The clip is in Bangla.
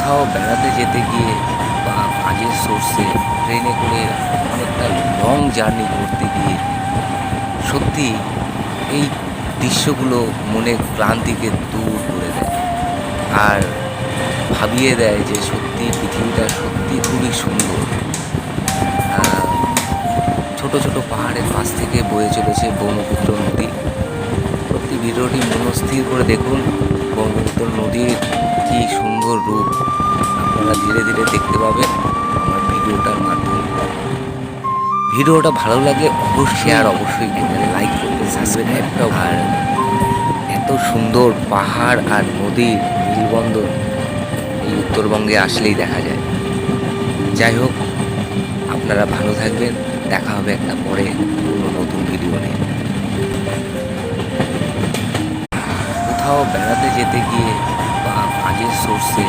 কোথাও বেড়াতে যেতে গিয়ে বা কাজের সোর্সে ট্রেনে করে অনেকটা লং জার্নি করতে গিয়ে সত্যি এই দৃশ্যগুলো মনের ক্লান্তিকে দূর করে দেয় আর ভাবিয়ে দেয় যে সত্যি পৃথিবীটা সত্যি খুবই সুন্দর। ছোট ছোট পাহাড়ের পাশ থেকে বয়ে চলেছে ব্রহ্মপুত্র নদী। সত্যি ভিডিওটি মনস্থির করে দেখুন, ব্রহ্মপুত্র নদীর কি সুন্দর রূপ আপনারা ধীরে ধীরে দেখতে পাবেন আমার ভিডিওটার মাধ্যমে। ভিডিওটা ভালো লাগলে অবশ্যই করবেন, লাইক করবেন, সাবস্ক্রাইবটাও। আর এত সুন্দর পাহাড় আর নদীর মেলবন্ধন এই উত্তরবঙ্গে আসলেই দেখা যায়। যাই হোক, আপনারা ভালো থাকবেন, দেখা হবে একটা পরে কোনো নতুন ভিডিও নিয়ে। কোথাও বেড়াতে যেতে গিয়ে বা কাজের সোর্সে